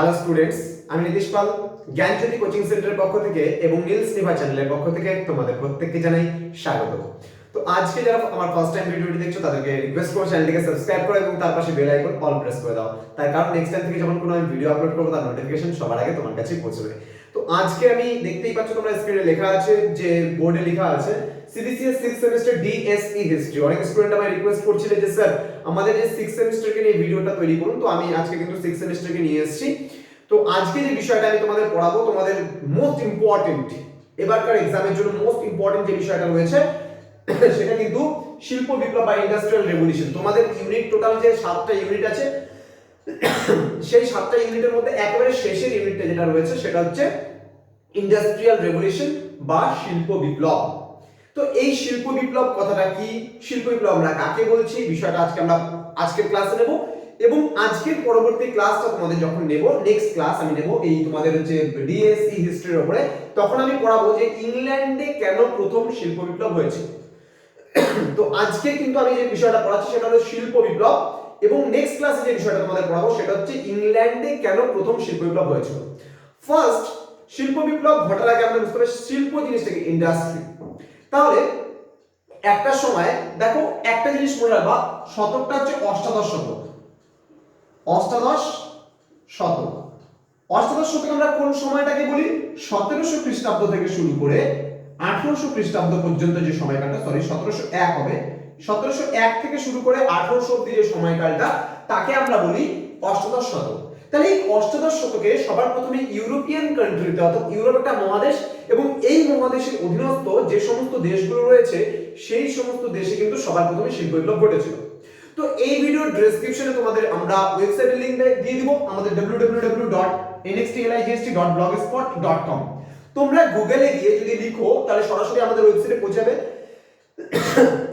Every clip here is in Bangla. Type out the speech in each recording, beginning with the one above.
হ্যালো স্টুডেন্টস, আমি নীতিশ পাল জ্ঞানজ্যোতি কোচিং সেন্টারের পক্ষ থেকে এবং নীলস নিভা চ্যানেলের পক্ষ থেকে তোমাদের প্রত্যেককে জানাই স্বাগত। তো আজকে যারা আমার ফার্স্ট টাইম ভিডিওটি দেখছো তাদেরকে রিকোয়েস্ট করব চ্যানেলটিকে সাবস্ক্রাইব করো এবং তার পাশে বেল আইকন অল প্রেস করে দাও, তার কারণ নেক্সট টাইম থেকে যখন কোনো আমি ভিডিও আপলোড করব তার নোটিফিকেশন সবার আগে তোমার কাছে পৌঁছবে। তো আজকে আমি দেখতেই পাচ্ছ তোমরা স্ক্রিনে লেখা আছে, যে বোর্ডে লেখা আছে CBCS 6th semester DSE history. অনেক স্টুডেন্ট আমায় রিকোয়েস্ট করছিল যে স্যার আমাদের এই 6th সেমিস্টারকে নিয়ে ভিডিওটা তৈরি করুন। তো আমি আজকে কিন্তু 6th সেমিস্টারকে নিয়ে এসেছি। তো আজকে যে বিষয়টা আমি তোমাদের পড়াবো, তোমাদের মোস্ট ইম্পর্টেন্ট এবারকার এক্সামের জন্য মোস্ট ইম্পর্টেন্ট যে বিষয়টা রয়েছে সেটা কিন্তু শিল্প বিপ্লব বা ইন্ডাস্ট্রিয়াল রেভলিউশন। তোমাদের ইউনিট টোটাল যে 7টা ইউনিট আছে সেই 7টা ইউনিটের মধ্যে একেবারে শেষের ইউনিটটা যেটা রয়েছে সেটা হচ্ছে ইন্ডাস্ট্রিয়াল রেভলিউশন বা শিল্প বিপ্লব। তো এই শিল্প বিপ্লব কথাটা কি, শিল্প বিপ্লব আমরা কাকে বলছি, বিষয়টা আজকে আমরা আজকের ক্লাসে নেব এবং আজকের পরবর্তী ক্লাসটা তোমাদের যখন নেব, নেক্সট ক্লাস আমি নেব এই তোমাদের হচ্ছে ডিএসই হিস্ট্রির উপরে। তখন আমি পড়াবো যে ইংল্যান্ডে কেন প্রথম শিল্প বিপ্লব হয়েছে। তো আজকে কিন্তু আমি যে বিষয়টা পড়াচ্ছি সেটা হলো শিল্প বিপ্লব এবং নেক্সট ক্লাসে যে বিষয়টা তোমাদের পড়াবো সেটা হচ্ছে ইংল্যান্ডে কেন প্রথম শিল্প বিপ্লব হয়েছিল। ফার্স্ট, শিল্প বিপ্লব ঘটার আগে আমরা বুঝতে পারি শিল্প জিনিসটাকে ইন্ডাস্ট্রি। তাহলে একটা সময় দেখো একটা জিনিস মনে রাখবা, শতকটা হচ্ছে অষ্টাদশ শতক। অষ্টাদশ শতক, অষ্টাদশ শতক আমরা কোন সময়টাকে বলি? 1700 খ্রিস্টাব্দ থেকে শুরু করে 1800 খ্রিস্টাব্দ পর্যন্ত যে সময়কালটা, সরি 1701 হবে, 1701 থেকে শুরু করে 1800 অব্দি যে সময়কালটা তাকে আমরা বলি অষ্টাদশ শতক। তাহলে এই অষ্টাদশ শতকে সবার প্রথমে ইউরোপিয়ান কান্ট্রিতে, অর্থাৎ ইউরোপ একটা মহাদেশ এবং এই মহাদেশের অধীনস্থ যে সমস্ত দেশগুলো রয়েছে সেই সমস্ত দেশে কিন্তু সবার প্রথমে শিল্প বিপ্লব ঘটেছিল। তো এই ভিডিওর ডেসক্রিপশনে তোমাদের আমরা ওয়েবসাইটের লিংক দিয়ে দিব, আমাদের www.nxtligst.blogspot.com। তোমরা গুগলে গিয়ে যদি লিখো তাহলে সরাসরি আমাদের ওয়েবসাইটে পৌঁছাবে।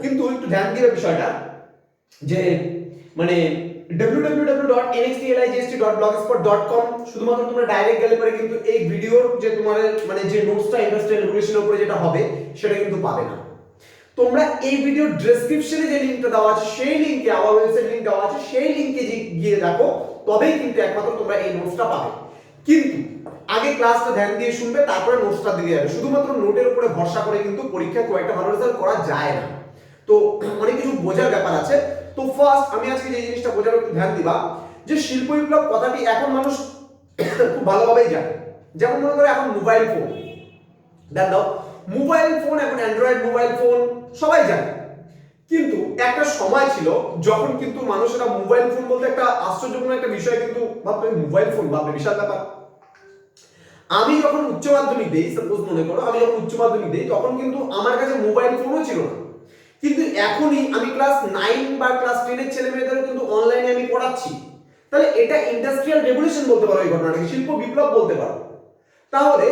কিন্তু একটু ধ্যান দিবে বিষয়টা যে মানে www.nxtligst.blogspot.com শুধুমাত্র তোমরা ডাইরেক্ট গেলে পরে কিন্তু এই ভিডিওর যে তোমাদের মানে যে নোটসটা ইন্ডাস্ট্রিয়াল রেভলিউশনের উপরে যেটা হবে সেটা কিন্তু পাবে না। তোমরা এই ভিডিওর ডেসক্রিপশনে যে লিংকটা দেওয়া আছে সেই লিংকে, আমার ওয়েবসাইট লিংক দেওয়া আছে, সেই লিংকে গিয়ে দেখো, তবেই কিন্তু একমাত্র তোমরা এই নোটসটা পাবে। কিন্তু আগে ক্লাসটা ধ্যান দিয়ে শুনবে, তারপরে নোটসটা দিয়ে যাবে। শুধুমাত্র নোটের উপরে ভরসা করে কিন্তু পরীক্ষায় খুব একটা ভালো রেজাল্ট করা যায় না। তো অনেক কিছু বোঝার ব্যাপার আছে। তো ফার্স্ট আমি আজকে যে জিনিসটা বোঝার একটু ধ্যান দিবা, যে শিল্প বিপ্লব কথাটি এখন মানুষ খুব ভালোভাবেই জানে। যেমন মনে করো এখন মোবাইল ফোন, দেখ দাও মোবাইল ফোন, এখন অ্যান্ড্রয়েড মোবাইল ফোন সবাই জানে। কিন্তু একটা সময় ছিল যখন কিন্তু মানুষেরা মোবাইল ফোন বলতে একটা আশ্চর্যজনক একটা বিষয় কিন্তু ভাবতো, মোবাইল ফোন ভাববে বিশাল ব্যাপার। আমি যখন উচ্চ মাধ্যমিক দেই, সাপোজ মনে করো আমি যখন উচ্চ মাধ্যমিক দেই তখন কিন্তু আমার কাছে মোবাইল ফোনও ছিল না। কিন্তু এখনই আমি ক্লাস 9 বা ক্লাস 10 এর ছেলে মেয়েদের কিন্তু অনলাইনে আমি পড়াচ্ছি। তাহলে এটা ইন্ডাস্ট্রিয়াল রেভলিউশন বলতে পারো, এই ঘটনাটাকে শিল্প বিপ্লব বলতে পারো। তাহলে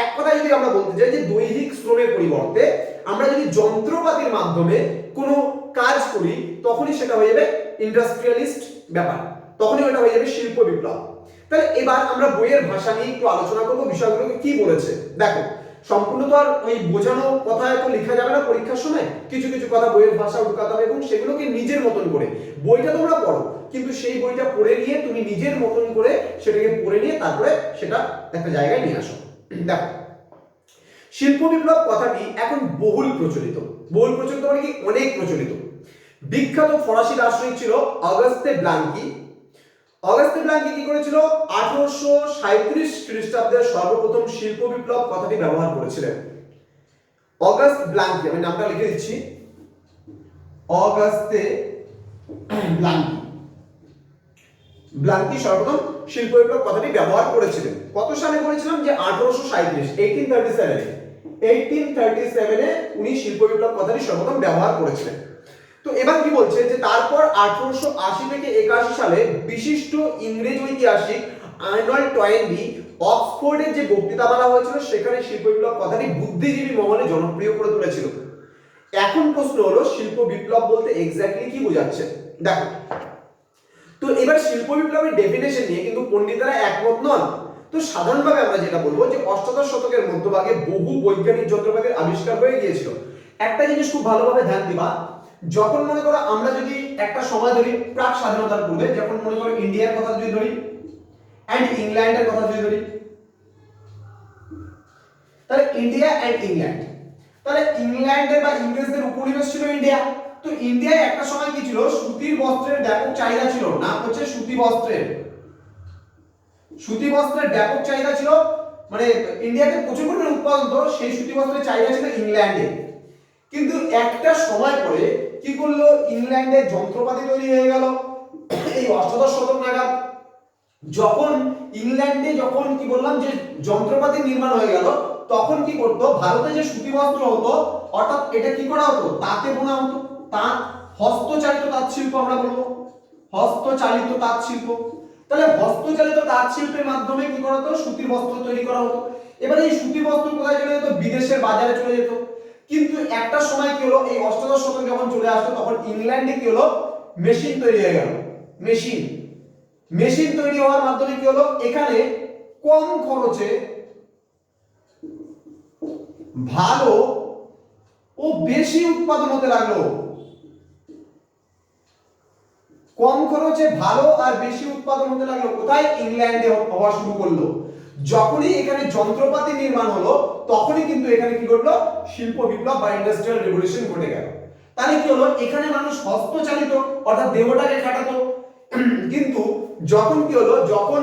এক কথায় যদি আমরা বলতে চাই যে দৈহিক শ্রমের পরিবর্তে আমরা যদি যন্ত্রপাতির মাধ্যমে কোনো কাজ করি তখনই সেটা হয়ে যাবে ইন্ডাস্ট্রিয়ালিস্ট ব্যাপার, তখনই ওটা হয়ে যাবে শিল্প বিপ্লব। তাহলে এবার আমরা বইয়ের ভাষা নিয়ে একটু আলোচনা করবো, বিষয়গুলোকে কি বলেছে। দেখো সম্পূর্ণ তো আর ওই বোঝানো কথায় তো লেখা যাবে না পরীক্ষার সময়, কিছু কিছু কথা বইয়ের ভাষা উৎকাতে হবে এবং সেগুলোকে নিজের মতন করে, বইটা তোমরা পড়ো কিন্তু সেই বইটা পড়ে নিয়ে তুমি নিজের মতন করে সেটাকে পড়ে নিয়ে তারপরে সেটা একটা জায়গায় নিয়ে আসো। দেখো শিল্প বিপ্লব কথাটি এখন বহুল প্রচলিত। বহুল প্রচলিত মানে কি? অনেক প্রচলিত। বিখ্যাত ফরাসি দার্শনিক ছিল অগাস্তে ব্লাঙ্কি। অগাস্তে ব্লাঙ্কি কি করেছিল? 1837 খ্রিস্টাব্দে সর্বপ্রথম শিল্প বিপ্লব কথাটি ব্যবহার করেছিলেন। অগাস্ট ব্লাঙ্কি, আমি নামটা লিখে দিচ্ছি, অগাস্তে ব্লাঙ্কি। ব্লাঙ্কি সর্বপ্রথম শিল্প বিপ্লব কথাটি ব্যবহার করেছিলেন। কত সালে করেছিলাম? যে 1837, 1837 উনি শিল্প বিপ্লব কথাটি সর্বপ্রথম ব্যবহার করেছিলেন। তো এবার কি বলছে যে তারপর 1880 থেকে 81 সালে বিশিষ্ট ইংরেজ ঐতিহাসিক আর্নল্ড টয়েনবি অক্সফোর্ডের যে বক্তৃতামালা হয়েছিল সেখানে শিল্প বিপ্লব কথাটি বুদ্ধিজীবী মহলে জনপ্রিয় করে তুলেছিল। এখন প্রশ্ন হলো শিল্প বিপ্লব বলতে এক্স্যাক্টলি কি বোঝাচ্ছে। দেখো তো এবার শিল্প বিপ্লবের ডেফিনেশন নিয়ে কিন্তু পণ্ডিতেরা একমত নন। তো সাধারণভাবে আমরা যেটা বলবো যে অষ্টাদশ শতকের মধ্যভাগে বহু বৈজ্ঞানিক যন্ত্রপাতির আবিষ্কার হয়ে গিয়েছিল। একটা জিনিস খুব ভালোভাবে ধ্যান দিবা, যখন মনে করো আমরা যদি একটা সময় ধরি প্রাক স্বাধীনতার পূর্বে, যখন মনে করো ইন্ডিয়ার কথা যদি ধরি, অ্যান্ড ইংল্যান্ডের কথা যদি ধরি, তাহলে ইন্ডিয়া অ্যান্ড ইংল্যান্ড, তাহলে ইংল্যান্ডের বা ইংরেজদের উপনিবেশ ছিল ইন্ডিয়া। তো ইন্ডিয়ায় একটা সময় কি ছিল, সুতির বস্ত্রের ব্যাপক চাহিদা ছিল, নাম হচ্ছে সুতি বস্ত্রের, সুতি বস্ত্রের ব্যাপক চাহিদা ছিল, মানে ইন্ডিয়াতে প্রচুর পরিমাণে উৎপাদন হতো, সেই সুতি বস্ত্রের চাহিদা ছিল ইংল্যান্ডে। কিন্তু একটা সময় পরে কি করলো, ইংল্যান্ডে যন্ত্রপাতি তৈরি হয়ে গেল এই অষ্টাদশ শতক নাগাদ। যখন ইংল্যান্ডে যখন কি বললাম যে যন্ত্রপাতি নির্মাণ হয়ে গেল, তখন কি করতো, ভারতে যে সুতি বস্ত্র হতো, অর্থাৎ এটা কি করা হতো, তাঁতে বোনা হতো, তাঁত, হস্তচালিত তাঁত শিল্প আমরা বলবো, হস্তচালিত তাঁত শিল্প। তাহলে হস্তচালিত তাঁত শিল্পের মাধ্যমে কি করা হতো, সুতির বস্ত্র তৈরি করা হতো। এবারে এই সুতির বস্ত্র কোথায় চলে যেত, বিদেশের বাজারে চলে যেত। কিন্তু একটা সময় কি হলো, এই অষ্টাদশ শতক যখন চলে আসলো, তখন ইংল্যান্ডে কি হলো, মেশিন তৈরি হয়ে গেল, মেশিন, মেশিন তৈরি হওয়ার মাধ্যমে কি হলো, এখানে কম খরচে ভালো ও বেশি উৎপাদন হতে লাগলো, কম খরচে ভালো আর বেশি উৎপাদন হতে লাগলো। কোথায়, ইংল্যান্ডে হওয়া শুরু করলো। যখনই এখানে যন্ত্রপাতি নির্মাণ হলো, তখনই কিন্তু এখানে কি ঘটলো, শিল্প বিপ্লব বা ইন্ডাস্ট্রিয়াল রেভলিউশন ঘটে গেল। তাহলে কি হলো, এখানে মানুষ হস্তচালিত অর্থাৎ দেহটাকে খাটাতো, কিন্তু যখন কি হলো, যখন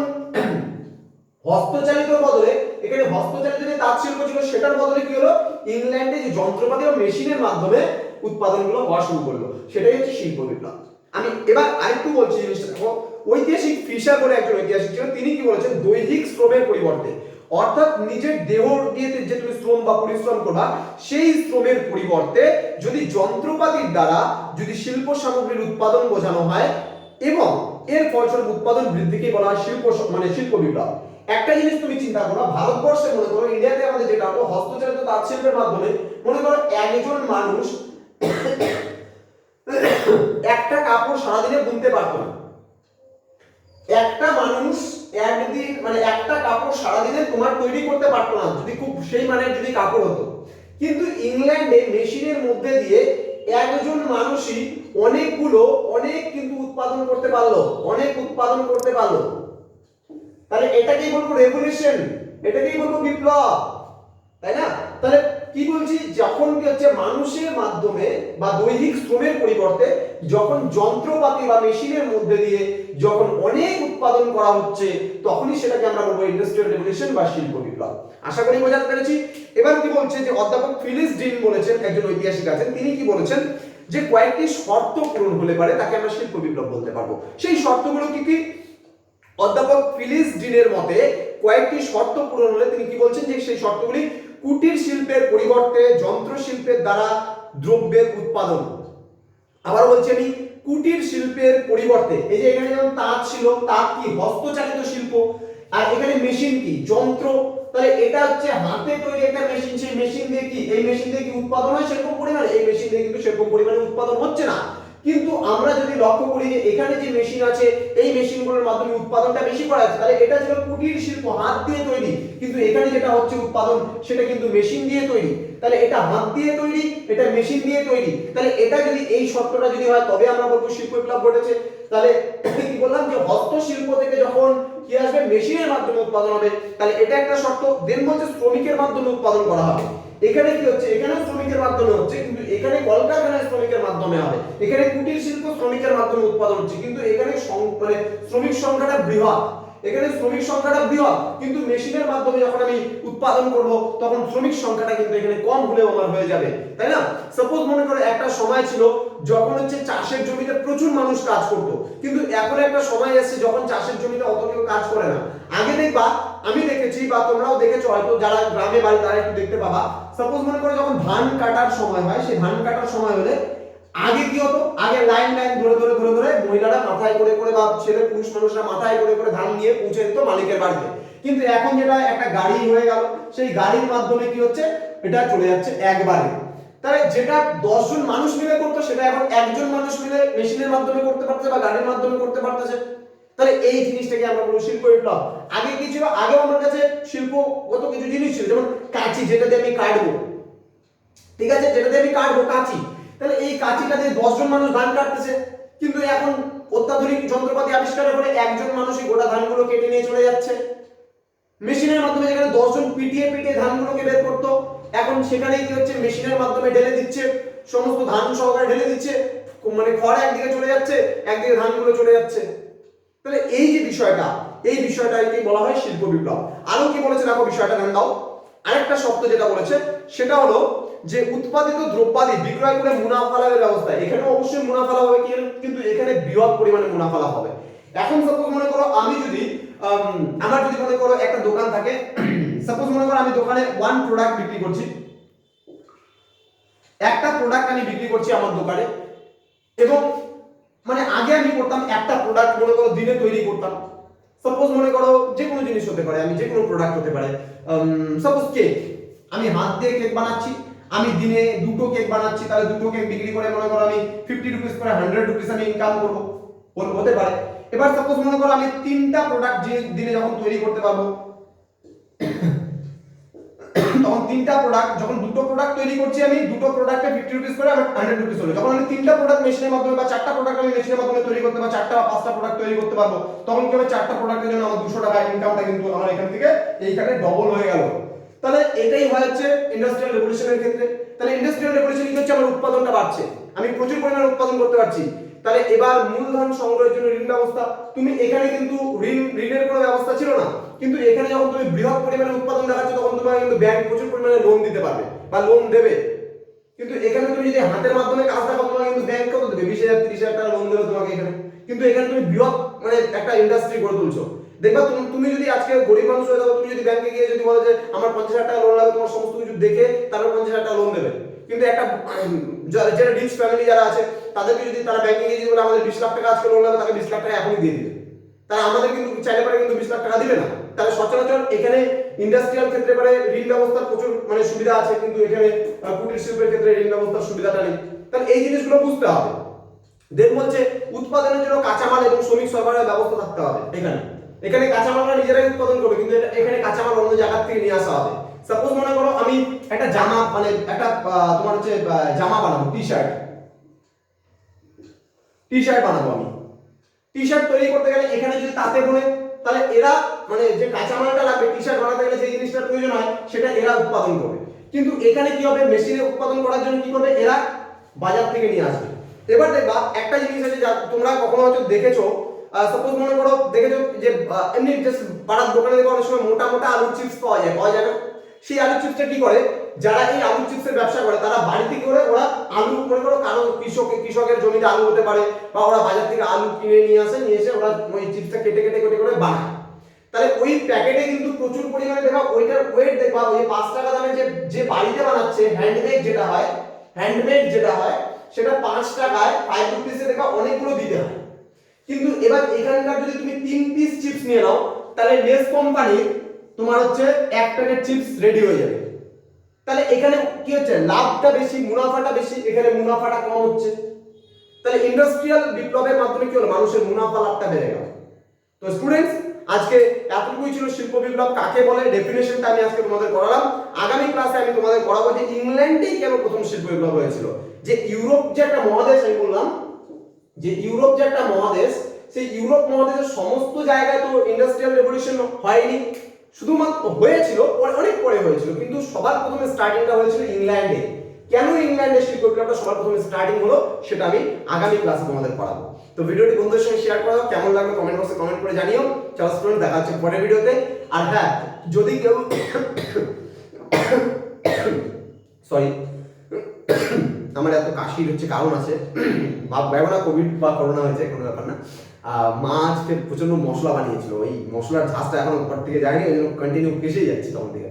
হস্তচালিত বদলে এখানে হস্তচালিত যে তাঁত শিল্প ছিল, সেটার বদলে কি হলো, ইংল্যান্ডে যে যন্ত্রপাতি ও মেশিনের মাধ্যমে উৎপাদনগুলো হওয়া শুরু করলো, সেটাই হচ্ছে শিল্প বিপ্লব। আমি এবার আরেকটু বলছি জিনিসটা দেখো, ঐতিহাসিক ফিশার বলে একজন ঐতিহাসিক ছিলেন, তিনি কি বলেছেন, দৈহিক শ্রমের পরিবর্তে, অর্থাৎ নিজের দেহ দিয়ে যে তুমি শ্রম বা পরিশ্রম করবা, সেই শ্রমের পরিবর্তে যদি যন্ত্রপাতির দ্বারা যদি শিল্প সামগ্রীর উৎপাদন বোঝানো হয় এবং এর ফলস্বরূপ উৎপাদন বৃদ্ধিকে বলা হয় শিল্প, মানে শিল্প বিপ্লব। একটা জিনিস তুমি চিন্তা করো, ভারতবর্ষে মনে করো, ইন্ডিয়াতে আমাদের যেটা হলো হস্তচালিত তাঁত শিল্পের মাধ্যমে, মনে করো একজন মানুষ একটা কাপড় সারাদিনে বুনতে পারতো না, একটা মানুষ একদিন মানে একটা কাপড় সারাদিনে তোমার তৈরি করতে পারতো না, যদি খুব সেই মানের যদি কাপড় হতো। কিন্তু ইংল্যান্ডে মেশিনের মধ্যে দিয়ে একজন মানুষই অনেক কিন্তু উৎপাদন করতে পারলো, অনেক উৎপাদন করতে পারলো। তাহলে এটাকেই বলবো রেভলিউশন, এটাকেই বলবো বিপ্লব, তাই না? তাহলে কি বলছি, যখন কি হচ্ছে, মানুষের মাধ্যমে বা দৈহিক শ্রমের পরিবর্তে যখন যন্ত্রপাতি বা মেশিনের মধ্যে দিয়ে যখন অনেক উৎপাদন করা হচ্ছে, তখনই সেটাকে আমরা বলবো ইন্ডাস্ট্রিয়াল রেভলিউশন বা শিল্প বিপ্লব। আশা করি বোঝাতে পেরেছি। এবার কি বলছে, যে অধ্যাপক ফিলিস ডিন বলেছেন, একজন ঐতিহাসিক আছেন, তিনি কি বলেছেন, যে কয়েকটি শর্ত পূরণ হলে পারে তাকে আমরা শিল্প বিপ্লব বলতে পারবো। সেই শর্তগুলো কি কি? অধ্যাপক ফিলিস ডিনের মতে কয়েকটি শর্ত পূরণ হলে তিনি কি বলছেন, যে সেই শর্তগুলি, কুটির শিল্পের পরিবর্তে যন্ত্র শিল্পের দ্বারা দ্রব্যের উৎপাদন। আবার বলছি আমি, কুটির শিল্পের পরিবর্তে, এই যে এখানে যেমন তাঁত ছিল, তাঁত কি হস্তচালিত শিল্প, আর এখানে মেশিন কি যন্ত্র, তাহলে এটা হচ্ছে হাতে তৈরি একটা মেশিন, সেই মেশিন দিয়ে কি, এই মেশিন দিয়ে কি উৎপাদন হয় সেরকম পরিমাণে, এই মেশিন দিয়ে কিন্তু সেরকম পরিমাণে উৎপাদন হচ্ছে না। কিন্তু আমরা যদি লক্ষ্য করি যে এখানে যে মেশিন আছে, এই মেশিনগুলোর মাধ্যমে উৎপাদনটা বেশি করা যাচ্ছে, তাহলে এটা ছিল কুটির শিল্প, হাত দিয়ে তৈরি, কিন্তু এখানে যেটা হচ্ছে উৎপাদন, সেটা কিন্তু মেশিন দিয়ে তৈরি। তাহলে এটা হাত দিয়ে তৈরি, এটা মেশিন দিয়ে তৈরি, তাহলে এটা যদি এই শর্তটা যদি হয়, তবে আমরা বলবো শিল্প বিপ্লব ঘটেছে। তাহলে কি বললাম, যে হস্তশিল্প থেকে যখন কি আসবে, মেশিনের মাধ্যমে উৎপাদন হবে, তাহলে এটা একটা শর্ত। দেন বলছে শ্রমিকের মাধ্যমে উৎপাদন করা হবে। এখানে কি হচ্ছে, এখানে শ্রমিকের মাধ্যমে হচ্ছে, কিন্তু এখানে কলকারখানায় শ্রমিকের মাধ্যমে হবে। এখানে কুটির শিল্প শ্রমিকের মাধ্যমে উৎপাদন হচ্ছে, কিন্তু এখানে মানে শ্রমিক সংখ্যাটা বৃহৎ, এখানে শ্রমিক সংখ্যাটা বৃহৎ, কিন্তু মেশিনের মাধ্যমে যখন আমি উৎপাদন করব, তখন শ্রমিক সংখ্যাটা কিন্তু এখানে কম হলেও আমার হয়ে যাবে, তাই না? সাপোজ মনে করো একটা সময় ছিল যখন হচ্ছে চাষের জমিতে প্রচুর মানুষ কাজ করত, কিন্তু এখন একটা সময় এসেছে যখন চাষের জমিতে অত কেউ কাজ করে না। আগে দেখবা, আমি দেখেছি বা তোমরাও দেখেছো হয়তো, যারা গ্রামে বাড়ি তারা একটু দেখতে পাবা, সাপোজ মনে করো যখন ধান কাটার সময় হয়, সেই ধান কাটার সময় হলে আগে কি হতো, আগে লাইন লাইন ধরে ধরে ধরে ধরে মহিলারা মাথায় করে করে বা ছেলে পুরুষ মানুষরা মাথায় করে করে ধান নিয়ে পৌঁছে দিত মালিকের বাড়িতে। কিন্তু এখন যেটা একটা গাড়ি হয়ে গেল, সেই গাড়ির মাধ্যমে কি হচ্ছে, এটা চলে যাচ্ছে একবারে। তাহলে যেটা 10 জন মানুষ মিলে করতো, সেটা এখন একজন মানুষ মিলে মেশিনের মাধ্যমে করতে পারতেছে বা গাড়ির মাধ্যমে করতে পারতেছে। তাহলে এই জিনিসটাকে আমরা বলবো শিল্প বিপ্লব। আগে কি ছিল, আগেও আমার কাছে শিল্পগত কিছু জিনিস ছিল, যেমন কাঁচি, যেটা দিয়ে আমি কাটবো, ঠিক আছে, যেটা দিয়ে আমি কাটবো কাঁচি, তাহলে এই কাঁচিটা দিয়ে 10 জন মানুষ ধান কাটতেছে। কিন্তু এখন অত্যাধুনিক যন্ত্রপাতি আবিষ্কারের ফলে একজন মানুষই গোটা ধানগুলো কেটে নিয়ে চলে যাচ্ছে। মেশিনের মাধ্যমে যেখানে 10 জন পিটিয়ে পিটিয়ে ধানগুলোকে বের করতো, এখন সেখানেই কি হচ্ছে, মেশিনের মাধ্যমে ঢেলে দিচ্ছে, সমস্ত ধান সহকারে ঢেলে দিচ্ছে, মানে খড় একদিকে চলে যাচ্ছে, একদিকে ধানগুলো চলে যাচ্ছে। তাহলে এই যে বিষয়টা, এই বিষয়টাকে বলা হয় শিল্প বিপ্লব। আরো কি বলেছে দেখো, বিষয়টা ধ্যান দাও। আরেকটা শব্দ যেটা বলেছে সেটা হলো যে উৎপাদিত দ্রব্যাদি বিক্রয় করে মুনাফা লাভের ব্যবস্থা। এখানে অবশ্যই মুনাফা লাভ হবে, কিন্তু এখানে বৃহৎ পরিমাণে মুনাফা লাভ হবে। এখন সাপোজ মনে করো আমি যদি আমার যদি মনে করো একটা দোকান থাকে, সাপোজ মনে করো আমি দোকানে ওয়ান প্রোডাক্ট বিক্রি করছি, একটা প্রোডাক্ট আমি বিক্রি করছি আমার দোকানে, এবং মানে আগে আমি করতাম একটা প্রোডাক্ট মনে করো দিনে তৈরি করতাম। সাপোজ মনে করো যে কোনো জিনিস হতে পারে, আমি যে কোনো প্রোডাক্ট হতে পারে, সাপোজ কেক, আমি হাত দিয়ে কেক বানাচ্ছি, আমি দিনে 2টো কেক বানাচ্ছি, তাহলে 2টো কেক বিক্রি করে মনে করো আমি 50 রুপিস করে 100 রুপিস আমি ইনকাম করবো, হতে পারে। এবার সাপোজ মনে করো আমি 3টা প্রোডাক্ট যে দিনে যখন তৈরি করতে পারবো, তখন 3টা প্রোডাক্ট, যখন 2টো প্রোডাক্ট তৈরি করছি আমি, 2টো প্রোডাক্টে 50 রুপিস করে আমার 100 রুপিস হলো। যখন আমি 3টা প্রোডাক্ট মেশিনের মাধ্যমে বা 4টা প্রোডাক্ট আমি মেশিনের মাধ্যমে তৈরি করতে পারবো, 4টা বা 5টা প্রোডাক্ট তৈরি করতে পারবো, তখন কি হবে, 4টা প্রোডাক্টের জন্য আমার 200 টাকা ইনকামটা কিন্তু আমার এখান থেকে এইখানে ডবল হয়ে গেল। তাহলে এটাই হচ্ছে ইন্ডাস্ট্রিয়াল রেভলিউশনের ক্ষেত্রে। তাহলে ইন্ডাস্ট্রিয়াল রেভলিউশন কি হচ্ছে, আমার উৎপাদনটা বাড়ছে, আমি প্রচুর পরিমাণে উৎপাদন করতে পারছি। তাহলে এবার মূলধন সংগ্রহের জন্য ঋণ ব্যবস্থা, তুমি এখানে কিন্তু ঋণের কোনো ব্যবস্থা ছিল না, কিন্তু এখানে যখন তুমি বৃহৎ পরিমাণে উৎপাদন দেখাচ্ছ, তখন তোমাকে কিন্তু ব্যাংক প্রচুর পরিমাণে লোন দিতে পারবে বা লোন দেবে। কিন্তু এখানে তুমি যদি হাতের মাধ্যমে কাজ দেখাও, তোমাকে কিন্তু ব্যাংক কত দেবে, 20,000 30,000 টাকা লোন দেবে তোমাকে এখানে। কিন্তু এখানে তুমি বৃহৎ মানে একটা ইন্ডাস্ট্রি গড়ে তুলছো। দেখবা তুমি যদি আজকে গরিব মানুষ হয়ে যাও, তুমি যদি ব্যাংকে গিয়ে যদি বলো যে আমার 50,000 টাকা লোন লাগবে, তোমার সমস্ত কিছু দেখে তারপর 50,000 টাকা লোন দেবে। কিন্তু একটা যারা রিচ ফ্যামিলি যারা আছে, তাদেরকে যদি তারা ব্যাংকে গিয়ে যদি বলে আমাদের 20 লাখ টাকা আজকে লোন লাগবে, তাকে 20 লাখ টাকা এখনই দিয়ে দিবে। তারা আমাদের কিন্তু চাইলে পারে কিন্তু 20 লাখ টাকা দিবে না। তাহলে সচরাচর এখানে ইন্ডাস্ট্রিয়াল ক্ষেত্রে পারে ঋণ ব্যবস্থার প্রচুর মানে সুবিধা আছে, কিন্তু এখানে কুটির শিল্পের ক্ষেত্রে ঋণ ব্যবস্থার সুবিধাটা নেই। তাহলে এই জিনিসগুলো বুঝতে হবে। দেন বলছে উৎপাদনের জন্য কাঁচামাল এবং শ্রমিক সরবরাহের ব্যবস্থা থাকতে হবে। এখানে কাঁচামালরা নিজেরাই উৎপাদন করবে, কিন্তু এখানে কাঁচামাল অন্য জায়গা থেকে নিয়ে আসা হবে। সাপোজ মনে করো আমি একটা জামা মানে একটা তোমার হচ্ছে জামা বানাবো, টি শার্ট বানাবো। আমি টি শার্ট তৈরি করতে গেলে এখানে যদি তাঁতে বোনে, তাহলে এরা মানে যে কাঁচামালটা লাগবে টি শার্ট বানাতে গেলে যে জিনিসটার প্রয়োজন হয় সেটা এরা উৎপাদন করবে। কিন্তু এখানে কি হবে, মেশিনে উৎপাদন করার জন্য কি করবে, এরা বাজার থেকে নিয়ে আসবে। এবার দেখবা একটা জিনিস আছে যা তোমরা কখনো হয়তো দেখেছো, সাপোজ মনে করো দেখেছো যে এমনি জাস্ট পাড়ার দোকানে দেখো অনেক সময় মোটা মোটা আলুর চিপস পাওয়া যায় না? সেই আলুর চিপসটা কি করে, যারা এই আলুর চিপসের ব্যবসা করে, তারা বাড়িতে কি করে, ওরা আলু মনে করো কারো কৃষকের জমিতে আলু হতে পারে, বা ওরা বাজার থেকে আলু কিনে নিয়ে এসে ওরা ওই চিপসটা কেটে কেটে কেটে করে বানায়। তাহলে ওই প্যাকেটে কিন্তু প্রচুর পরিমাণে দেখবা ওইটার ওয়েট দেখবা, ওই 5 টাকা দামের যে বাড়িতে বানাচ্ছে হ্যান্ডমেড যেটা হয় সেটা 5 টাকায় 5 রুপিসে দেখবা অনেকগুলো দিতে হয়। কিন্তু এবার এখানকার যদি তুমি 3 পিস চিপস নিয়ে নাও, তাহলে লেস কোম্পানির তোমার হচ্ছে এক প্যাকেট চিপস রেডি হয়ে যাবে। তাহলে এখানে কি হচ্ছে, লাভটা বেশি, মুনাফাটা বেশি, এখানে মুনাফাটা কম হচ্ছে। তাহলে ইন্ডাস্ট্রিয়াল বিপ্লবের মাধ্যমে কি হলো, মানুষের মুনাফা লাভটা বেড়ে গেল। তো স্টুডেন্টস, আজকে এতটুকুই ছিল শিল্প বিপ্লব কাকে বলে, ডেফিনেশনটা আমি আজকে তোমাদের করালাম। আগামী ক্লাসে আমি তোমাদের পড়াবো যে ইংল্যান্ডেই কেন প্রথম শিল্প বিপ্লব হয়েছিল। যে ইউরোপ যে একটা মহাদেশ, আমি বললাম যে ইউরোপ যে একটা মহাদেশ, সেই ইউরোপ মহাদেশের সমস্ত জায়গায় তো ইন্ডাস্ট্রিয়াল রেভলিউশন হয়নি, শুধুমাত্র হয়েছিল অনেক পরে হয়েছিল, কিন্তু সবার প্রথমে স্টার্টিংটা হয়েছিল ইংল্যান্ডে। কেন ইংল্যান্ডে শিল্প বিপ্লবটা সবার প্রথমে স্টার্টিং হলো, সেটা আমি আগামী ক্লাসে তোমাদের পড়াবো। তো ভিডিওটি বন্ধুদের সঙ্গে শেয়ার করে দাও, কেমন লাগলো কমেন্ট বক্সে কমেন্ট করে জানিও। চলো স্টুডেন্ট, দেখা হচ্ছে পরের ভিডিওতে। আর হ্যাঁ, যদি কেউ সরি আমার এত কাশির হচ্ছে কারণ আছে, ভাবো না কোভিড বা করোনা হয়েছে, কোনো ব্যাপার না। মা আজকে প্রচন্ড মশলা বানিয়েছিল, ওই মশলার ঝাঁজটা এখন উপর থেকে যায়নি, ওই জন্য কন্টিনিউ কেসেই যাচ্ছি তখন থেকে।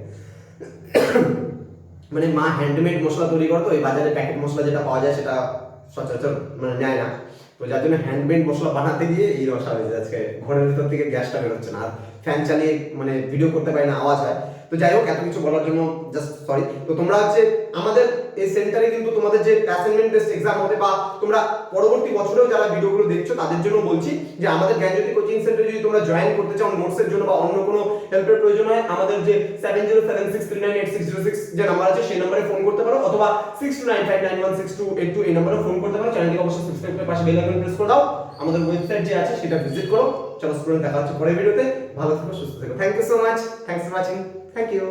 মানে মা হ্যান্ডমেড মশলা তৈরি করতো, ওই বাজারে প্যাকেট মশলা যেটা পাওয়া যায় সেটা সচরাচর মানে নেয় না, তো যার জন্য হ্যান্ডমেড মশলা বানাতে গিয়ে এই রসা হয়েছে আজকে। ঘরের ভিতর থেকে গ্যাসটা বেরোচ্ছে না, আর ফ্যান চালিয়ে মানে ভিডিও করতে পারি না, আওয়াজ হয়। তো যাই হোক, এত কিছু বলার জন্য জাস্ট সরি। তো তোমরা হচ্ছে আমাদের এই সেন্টারে কিন্তু তোমাদের যে অ্যাসাইনমেন্ট বেসড এক্সাম হবে, বা তোমরা পরবর্তী বছরেও যারা ভিডিওগুলো দেখছো তাদের জন্য বলছি যে আমাদের জ্ঞানজ্যোতি কোচিং সেন্টারে যদি তোমরা জয়েন করতে চাও নোটসের জন্য বা অন্য কোনো হেল্পের প্রয়োজন হয়, আমাদের যে 7076398606 যে নাম্বার আছে সেই নম্বরে ফোন করতে পারো, অথবা 6295916282 এই নম্বরে ফোন করতে পারো। চ্যানেলটিকে অবশ্যই সাবস্ক্রাইব করে পাশে বেল আইকন প্রেস করে দাও। আমাদের ওয়েবসাইট যে আছে সেটা ভিজিট করো। চলো স্টুডেন্ট, দেখা হচ্ছে পরের ভিডিওতে। ভালো থেকো, সুস্থ থেকো। Thank you so much, thanks for watching, thank you.